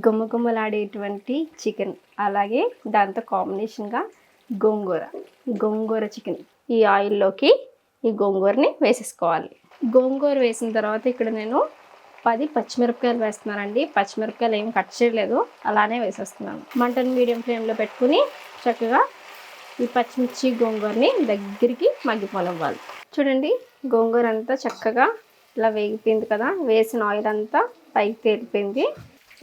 గుమగుమలాడేటువంటి chicken, అలాగే దాంతో కాంబినేషన్గా గోంగూర చికెన్. ఈ ఆయిల్లోకి ఈ గోంగూరని వేసేసుకోవాలి. గోంగూర వేసిన తర్వాత ఇక్కడ నేను 10 పచ్చిమిరపకాయలు వేస్తున్నానండి. పచ్చిమిరపకాయలు ఏం కట్ చేయలేదు, అలానే వేసేస్తున్నాను. మంటను మీడియం ఫ్లేమ్లో పెట్టుకుని చక్కగా ఈ పచ్చిమిర్చి గోంగూరని దగ్గరికి మగ్గిపోనివ్వాలి. చూడండి, గోంగూర అంతా చక్కగా ఇలా వేగిపోయింది కదా, వేసిన ఆయిల్ అంతా పైకి తేలిపోయింది.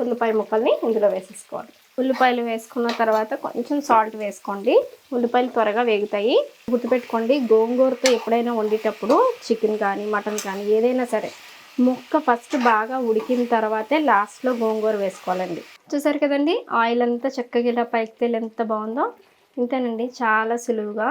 ఉల్లిపాయ ముక్కల్ని ఇందులో వేసేసుకోవాలి. ఉల్లిపాయలు వేసుకున్న తర్వాత కొంచెం సాల్ట్ వేసుకోండి. ఉల్లిపాయలు త్వరగా వేగుతాయి. గుర్తుపెట్టుకోండి, గోంగూరతో ఎప్పుడైనా వండేటప్పుడు చికెన్ కానీ మటన్ కానీ ఏదైనా సరే ముక్క ఫస్ట్ బాగా ఉడికిన తర్వాతే లాస్ట్లో గోంగూర వేసుకోవాలండి. చూసారు కదండి, ఆయిల్ అంతా చక్కగా ఇలా పైకి తేలి ఎంత బాగుందో. ఇంతేనండి, చాలా సులువుగా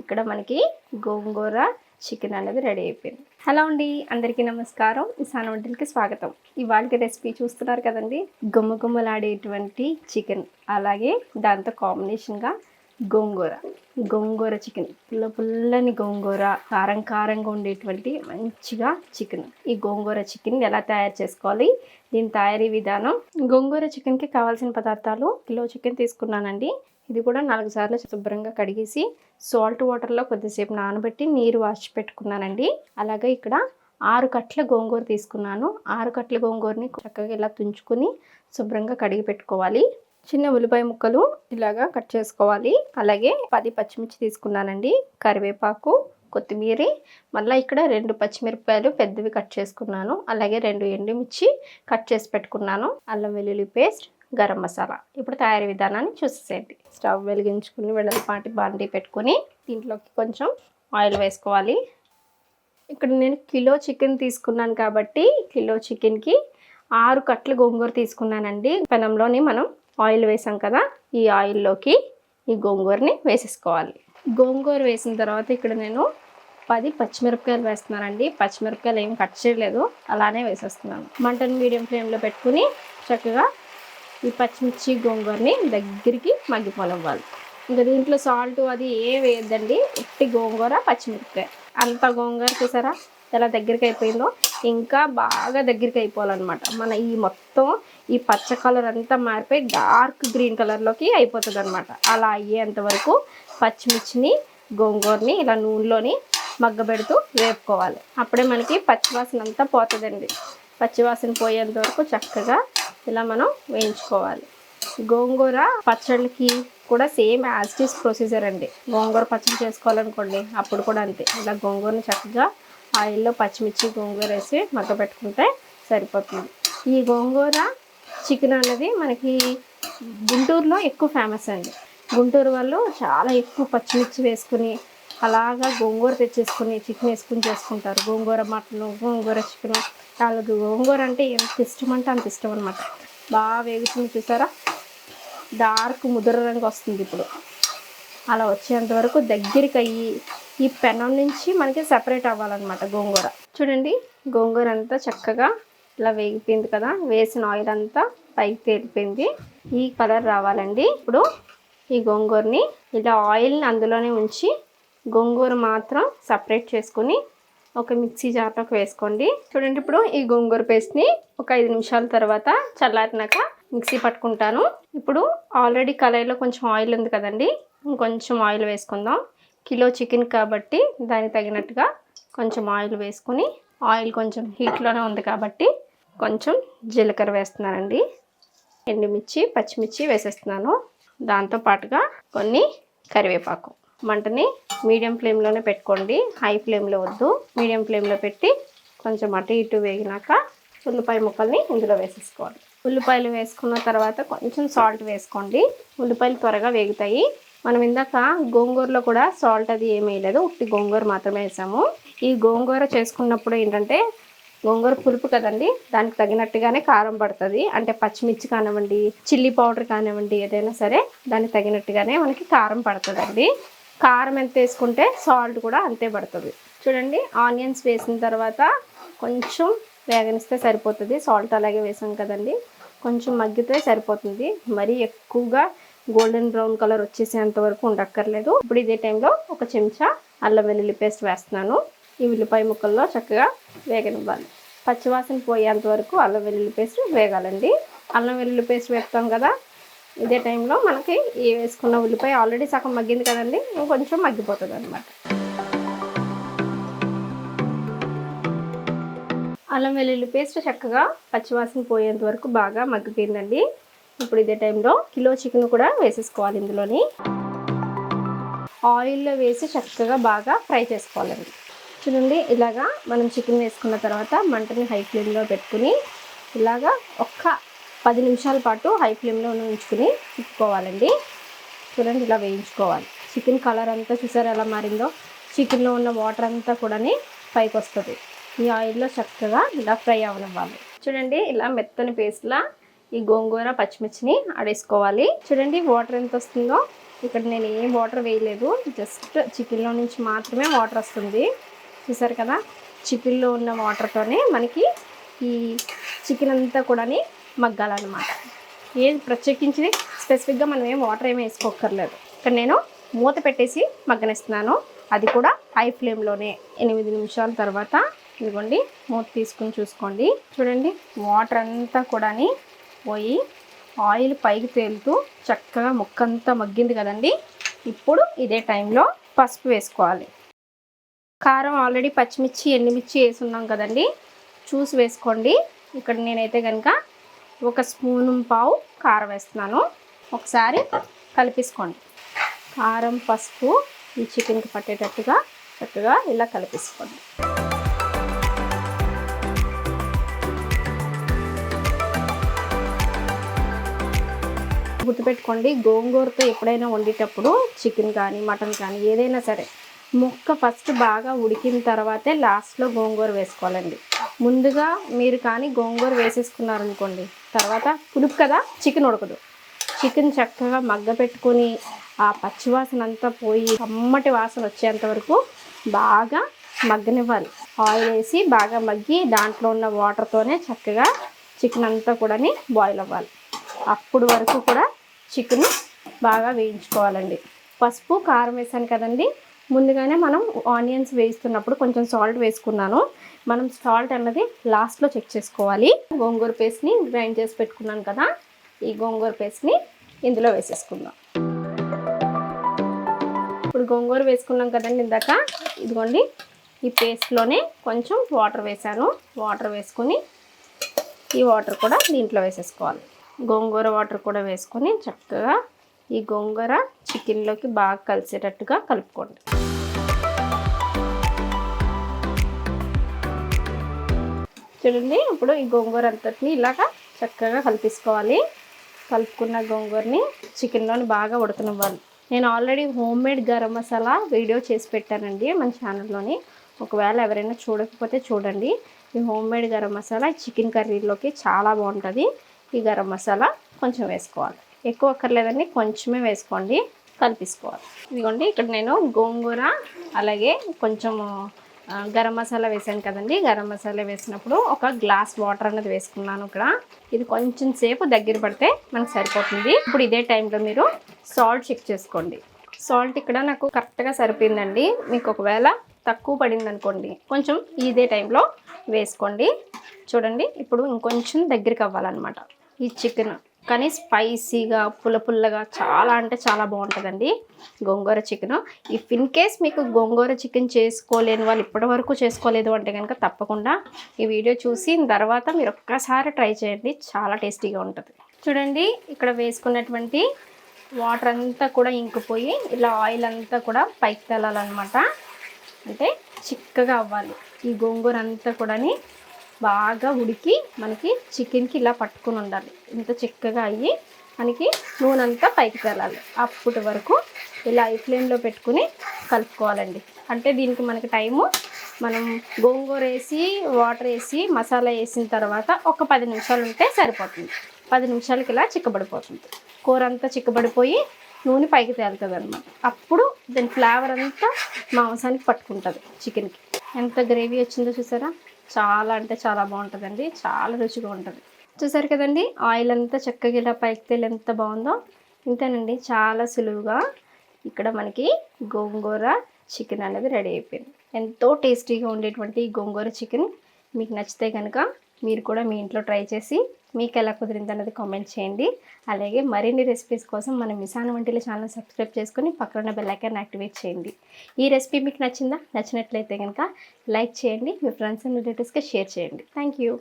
ఇక్కడ మనకి గోంగూర చికెన్ అనేది రెడీ అయిపోయింది. హలో అండి, అందరికీ నమస్కారం. ఇసాన్ వంటలకి స్వాగతం. ఇవాళ రెసిపీ చూస్తున్నారు కదండి, గుమ్మలాడేటువంటి చికెన్, అలాగే దాంతో కాంబినేషన్గా గోంగూర చికెన్. పుల్లని గోంగూర, కారంగా ఉండేటువంటి మంచిగా చికెన్. ఈ గోంగూర చికెన్ ఎలా తయారు చేసుకోవాలి, దీని తయారీ విధానం. గోంగూర చికెన్కి కావాల్సిన పదార్థాలు: కిలో చికెన్ తీసుకున్నానండి. ఇది కూడా 4 సార్లు శుభ్రంగా కడిగేసి సాల్ట్ వాటర్లో కొద్దిసేపు నానబెట్టి నీరు వాష్ పెట్టుకున్నానండి. అలాగే ఇక్కడ 6 కట్ల గోంగూర తీసుకున్నాను. 6 కట్ల గోంగూరని చక్కగా ఇలా తుంచుకొని శుభ్రంగా కడిగి పెట్టుకోవాలి. చిన్న ఉల్లిపాయ ముక్కలు ఇలాగా కట్ చేసుకోవాలి. అలాగే 10 పచ్చిమిర్చి తీసుకున్నానండి. కరివేపాకు, కొత్తిమీర, మళ్ళీ ఇక్కడ 2 పచ్చిమిరపకాయలు పెద్దవి కట్ చేసుకున్నాను. అలాగే 2 ఎండుమిర్చి కట్ చేసి పెట్టుకున్నాను. అల్లం వెల్లుల్లి పేస్ట్, గరం మసాలా. ఇప్పుడు తయారీ విధానాన్ని చూసేసేయండి. స్టవ్ వెలిగించుకుని వెడల్పాటి బాండీ పెట్టుకుని దీంట్లోకి కొంచెం ఆయిల్ వేసుకోవాలి. ఇక్కడ నేను కిలో చికెన్ తీసుకున్నాను కాబట్టి కిలో చికెన్కి 6 కట్ల గోంగూర తీసుకున్నానండి. పెనంలోని మనం ఆయిల్ వేసాం కదా, ఈ ఆయిల్లోకి ఈ గోంగూరని వేసేసుకోవాలి. గోంగూర వేసిన తర్వాత ఇక్కడ నేను 10 పచ్చిమిరపకాయలు వేస్తున్నానండి. పచ్చిమిరపకాయలు ఏం కట్ చేయలేదు, అలానే వేసేస్తున్నాను. మంటను మీడియం ఫ్లేమ్లో పెట్టుకుని చక్కగా ఈ పచ్చిమిర్చి గోంగూరని దగ్గరికి మగ్గిపోనివ్వాలి. ఇంకా దీంట్లో సాల్ట్ అది ఏం వేయద్దండి, ఉట్టి గోంగూర పచ్చిమిరపకాయ. అంత గోంగూర చూసారా ఎలా దగ్గరికి అయిపోయిందో, ఇంకా బాగా దగ్గరికి అయిపోవాలన్నమాట. మన ఈ మొత్తం ఈ పచ్చ కలర్ అంతా మారిపోయి డార్క్ గ్రీన్ కలర్లోకి అయిపోతుంది అనమాట. అలా అయ్యేంత వరకు పచ్చిమిర్చిని గోంగూరని ఇలా నూనెలోని మగ్గబెడుతూ వేపుకోవాలి. అప్పుడే మనకి పచ్చివాసన అంతా పోతుందండి. పచ్చివాసన పోయేంత వరకు చక్కగా ఇలా మనం వేయించుకోవాలి. గోంగూర పచ్చళ్ళకి కూడా same as it is procedure అండి. గోంగూర పచ్చడి చేసుకోవాలనుకోండి, అప్పుడు కూడా అంతే. ఇలా గోంగూరని చక్కగా ఆయిల్లో పచ్చిమిర్చి గోంగూర వేసి మగ్గబెట్టుకుంటే సరిపోతుంది. ఈ గోంగూర చికెన్ అనేది మనకి గుంటూరులో ఎక్కువ ఫేమస్ అండి. గుంటూరు వాళ్ళు చాలా ఎక్కువ పచ్చిమిర్చి వేసుకుని అలాగా గోంగూర తెచ్చేసుకుని చికెన్ వేసుకుని చేసుకుంటారు. గోంగూర మటన్, గోంగూర చికెన్. వాళ్ళకి గోంగూర అంటే ఎంత ఇష్టం అంటే అంత ఇష్టం అనమాట. బాగా వేగుతుంది చూసారా, డార్క్ ముద్ర రంగు వస్తుంది. ఇప్పుడు అలా వచ్చేంత వరకు దగ్గరికి అయ్యి ఈ పెనం నుంచి మనకి సెపరేట్ అవ్వాలన్నమాట గోంగూర. చూడండి, గోంగూర అంతా చక్కగా ఇలా వేగిపోయింది కదా, వేసిన ఆయిల్ అంతా పైకి తేలిపోయింది. ఈ కలర్ రావాలండి. ఇప్పుడు ఈ గోంగూరని ఇలా ఆయిల్ని అందులోనే ఉంచి గోంగూర మాత్రం సపరేట్ చేసుకుని ఒక మిక్సీ జార్లోకి వేసుకోండి. చూడండి, ఇప్పుడు ఈ గోంగూర పేస్ట్ని ఒక 5 నిమిషాల తర్వాత చల్లారినాక మిక్సీ పట్టుకుంటాను. ఇప్పుడు ఆల్రెడీ కళాయిలో కొంచెం ఆయిల్ ఉంది కదండి, ఇంకొంచెం ఆయిల్ వేసుకుందాం. కిలో చికెన్ కాబట్టి దానికి తగినట్టుగా కొంచెం ఆయిల్ వేసుకుని, ఆయిల్ కొంచెం హీట్లోనే ఉంది కాబట్టి కొంచెం జీలకర్ర వేస్తున్నానండి. ఎండుమిర్చి, పచ్చిమిర్చి వేసేస్తున్నాను. దాంతోపాటుగా కొన్ని కరివేపాకు. మంటని మీడియం ఫ్లేమ్లోనే పెట్టుకోండి, హై ఫ్లేమ్లో వద్దు. మీడియం ఫ్లేమ్లో పెట్టి కొంచెం అటు ఇటు వేగినాక ఉల్లిపాయ ముక్కల్ని ఇందులో వేసేసుకోవాలి. ఉల్లిపాయలు వేసుకున్న తర్వాత కొంచెం సాల్ట్ వేసుకోండి. ఉల్లిపాయలు త్వరగా వేగుతాయి. మనం ఇందాక గోంగూరలో కూడా సాల్ట్ అది ఏమీ వేయలేదు, ఉట్టి గోంగూర మాత్రమే వేసాము. ఈ గోంగూర చేసుకున్నప్పుడు ఏంటంటే గోంగూర పులుపు కదండి, దానికి తగినట్టుగానే కారం పడుతుంది. అంటే పచ్చిమిర్చి కానివ్వండి, చిల్లీ పౌడర్ కానివ్వండి, ఏదైనా సరే దానికి తగినట్టుగానే మనకి కారం పడుతుందండి. కారం ఎంత వేసుకుంటే సాల్ట్ కూడా అంతే పడుతుంది. చూడండి, ఆనియన్స్ వేసిన తర్వాత కొంచెం వేగనిస్తే సరిపోతుంది. సాల్ట్ అలాగే వేసాం కదండి, కొంచెం మగ్గితే సరిపోతుంది. మరీ ఎక్కువగా గోల్డెన్ బ్రౌన్ కలర్ వచ్చేసేంత వరకు ఉండక్కర్లేదు. ఇప్పుడు ఇదే టైంలో ఒక చెంచా అల్లం వెల్లుల్లి పేస్ట్ వేస్తున్నాను. ఈ ఉల్లిపాయ ముక్కల్లో చక్కగా వేగనివ్వాలి. పచ్చివాసన పోయేంత వరకు అల్లం వెల్లుల్లి పేస్ట్ వేగాలండి. అల్లం వెల్లుల్లి పేస్ట్ వేస్తాం కదా, ఇదే టైంలో మనకి ఈ వేసుకున్న ఉల్లిపాయ ఆల్రెడీ సగం మగ్గింది కదండి, ఇంకొంచెం మగ్గిపోతుంది అనమాట. అల్లం వెల్లుల్లి పేస్ట్ చక్కగా పచ్చివాసన పోయేంత వరకు బాగా మగ్గిపోయిందండి. ఇప్పుడు ఇదే టైంలో కిలో చికెన్ కూడా వేసేసుకోవాలి. ఇందులోని ఆయిల్లో వేసి చక్కగా బాగా ఫ్రై చేసుకోవాలండి. చూడండి, ఇలాగా మనం చికెన్ వేసుకున్న తర్వాత మంటని హై ఫ్లేమ్లో పెట్టుకుని ఇలాగా ఒక్క 10 నిమిషాల పాటు హై ఫ్లేమ్లో ఉంచుకుని తిప్పుకోవాలండి. చూడండి, ఇలా వేయించుకోవాలి. చికెన్ కలర్ అంతా చూసారు ఎలా మారిందో, చికెన్లో ఉన్న వాటర్ అంతా కూడా పైకి వస్తుంది. ఈ ఆయిల్లో చక్కగా ఇలా ఫ్రై అవ్వనివ్వాలి. చూడండి, ఇలా మెత్తని పేస్ట్లా ఈ గోంగూర పచ్చిమిర్చిని ఆడేసుకోవాలి. చూడండి వాటర్ ఎంత వస్తుందో. ఇక్కడ నేను ఏం వాటర్ వేయలేదు, జస్ట్ చికెన్లో నుంచి మాత్రమే వాటర్ వస్తుంది. చూసారు కదా, చికెన్లో ఉన్న వాటర్తోనే మనకి ఈ చికెన్ అంతా కూడా మగ్గాలన్నమాట. ఏది ప్రత్యేకించి స్పెసిఫిక్గా మనం ఏం వాటర్ ఏమి వేసుకోక్కర్లేదు. ఇక్కడ నేను మూత పెట్టేసి మగ్గనిస్తున్నాను, అది కూడా హై ఫ్లేమ్లోనే. 8 నిమిషాల తర్వాత ఇదిగోండి మూత తీసుకుని చూసుకోండి. చూడండి, వాటర్ అంతా కూడా పోయి ఆయిల్ పైకి తేలుతూ చక్కగా ముక్కంతా మగ్గింది కదండి. ఇప్పుడు ఇదే టైంలో పసుపు వేసుకోవాలి. కారం ఆల్రెడీ పచ్చిమిర్చి ఎండుమిర్చి వేసి ఉన్నాం కదండి, చూసి వేసుకోండి. ఇక్కడ నేనైతే కనుక 1 స్పూను పావు కారం వేస్తున్నాను. ఒకసారి కలిపేసుకోండి. కారం పసుపు ఈ చికెన్కి పట్టేటట్టుగా చక్కగా ఇలా కలిపేసుకోండి. గుర్తుపెట్టుకోండి, గోంగూరతో ఎప్పుడైనా వండేటప్పుడు చికెన్ కానీ మటన్ కానీ ఏదైనా సరే ముక్క ఫస్ట్ బాగా ఉడికిన తర్వాతే లాస్ట్లో గోంగూర వేసుకోవాలండి. ముందుగా మీరు కానీ గోంగూర వేసేసుకున్నారనుకోండి, తర్వాత పులుపు కదా, చికెన్ ఉడకదు. చికెన్ చక్కగా మగ్గ పెట్టుకొని ఆ పచ్చివాసన అంతా పోయి కమ్మటి వాసన వచ్చేంత వరకు బాగా మగ్గనివ్వాలి. ఆయిల్ వేసి బాగా మగ్గి దాంట్లో ఉన్న వాటర్తోనే చక్కగా చికెన్ అంతా కూడా బాయిల్ అవ్వాలి. అప్పుడు వరకు కూడా చికెన్ బాగా వేయించుకోవాలండి. పసుపు కారం వేసాను కదండి, ముందుగానే మనం ఆనియన్స్ వేస్తున్నప్పుడు కొంచెం సాల్ట్ వేసుకున్నాను. మనం సాల్ట్ అన్నది లాస్ట్లో చెక్ చేసుకోవాలి. గోంగూర పేస్ట్ని గ్రైండ్ చేసి పెట్టుకున్నాను కదా, ఈ గోంగూర పేస్ట్ని ఇందులో వేసేసుకుందాం. ఇప్పుడు గోంగూర వేసుకున్నాం కదండి ఇందాక, ఇదిగోండి ఈ పేస్ట్లోనే కొంచెం వాటర్ వేసాను. వాటర్ వేసుకొని ఈ వాటర్ కూడా దీంట్లో వేసేసుకోవాలి. గోంగూర వాటర్ కూడా వేసుకొని చక్కగా ఈ గోంగూర చికెన్లోకి బాగా కలిసేటట్టుగా కలుపుకోండి. చూడండి, ఇప్పుడు ఈ గోంగూర అంతటిని ఇలాగా చక్కగా కలిపేసుకోవాలి. కలుపుకున్న గోంగూరని చికెన్లోని బాగా ఉడకనివ్వాలి. నేను already home made garam masala video చేసి పెట్టానండి మన ఛానల్లోని. ఒకవేళ ఎవరైనా చూడకపోతే చూడండి. ఈ home made garam masala chicken కర్రీలోకి చాలా బాగుంటుంది. ఈ గరం మసాలా కొంచెం వేసుకోవాలి, ఎక్కువ అక్కర్లేదండి, కొంచెమే వేసుకోండి. కలిపేసుకోవాలి. ఇదిగోండి, ఇక్కడ నేను గోంగూర అలాగే కొంచెం గరం మసాలా వేసాను కదండి. గరం మసాలా వేసినప్పుడు 1 గ్లాస్ వాటర్ అనేది వేసుకున్నాను. ఇక్కడ ఇది కొంచెం సేపు దగ్గర పడితే మనకు సరిపోతుంది. ఇప్పుడు ఇదే టైంలో మీరు సాల్ట్ చెక్ చేసుకోండి. సాల్ట్ ఇక్కడ నాకు కరెక్ట్గా సరిపోయిందండి. మీకు ఒకవేళ తక్కువ పడింది అనుకోండి, కొంచెం ఇదే టైంలో వేసుకోండి. చూడండి, ఇప్పుడు ఇంకొంచెం దగ్గరికి అవ్వాలన్నమాట ఈ చికెన్. కానీ స్పైసీగా పుల్లగా చాలా అంటే చాలా బాగుంటుందండి గోంగూర చికెన్. ఇఫ్ ఇన్ కేస్ మీకు గోంగూర చికెన్ చేసుకోలేని వాళ్ళు, ఇప్పటివరకు చేసుకోలేదు అంటే కనుక తప్పకుండా ఈ వీడియో చూసి తర్వాత మీరు ఒక్కసారి ట్రై చేయండి, చాలా టేస్టీగా ఉంటుంది. చూడండి, ఇక్కడ వేసుకున్నటువంటి వాటర్ అంతా కూడా ఇంకిపోయి ఇలా ఆయిల్ అంతా కూడా పైకి తేలాలన్నమాట. అంటే చిక్కగా అవ్వాలి. ఈ గోంగూర అంతా కూడా బాగా ఉడికి మనకి చికెన్కి ఇలా పట్టుకుని ఉండాలి. ఇంత చిక్కగా అయ్యి మనకి నూనె అంతా పైకి తేలాలి. అప్పటి వరకు ఇలా ఐ ఫ్లేమ్లో పెట్టుకుని కలుపుకోవాలండి. అంటే దీనికి మనకి టైము, మనం గోంగూర వేసి వాటర్ వేసి మసాలా వేసిన తర్వాత ఒక 10 నిమిషాలు ఉంటే సరిపోతుంది. 10 నిమిషాలకి ఇలా చిక్కబడిపోతుంది. కూర అంతా చిక్కబడిపోయి నూనె పైకి తేలుతుంది అనమాట. అప్పుడు దాని ఫ్లేవర్ అంతా మాంసానికి పట్టుకుంటుంది చికెన్కి. ఎంత గ్రేవీ వచ్చిందో చూసారా, చాలా అంటే చాలా బాగుంటుందండి, చాలా రుచిగా ఉంటుంది. చూసారు కదండి, ఆయిల్ అంతా చక్కగా ఇలా పైకి తేలి ఎంత బాగుందో. ఇంతేనండి, చాలా సులువుగా ఇక్కడ మనకి గోంగూర చికెన్ అనేది రెడీ అయిపోయింది. ఎంతో టేస్టీగా ఉండేటువంటి గోంగూర చికెన్ మీకు నచ్చితే కనుక మీరు కూడా మీ ఇంట్లో ట్రై చేసి మీకు ఎలా కుదిరింది అన్నది కామెంట్ చేయండి. అలాగే మరిన్ని రెసిపీస్ కోసం మన మిసాన్ వంటిల ఛానల్ సబ్స్క్రైబ్ చేసుకొని పక్కన ఉన్న బెల్ ఐకాన్ యాక్టివేట్ చేయండి. ఈ రెసిపీ మీకు నచ్చిందా? నచ్చినట్లయితే కనుక లైక్ చేయండి, మీ ఫ్రెండ్స్ అండ్ రిలేటివ్స్కి షేర్ చేయండి. Thank you.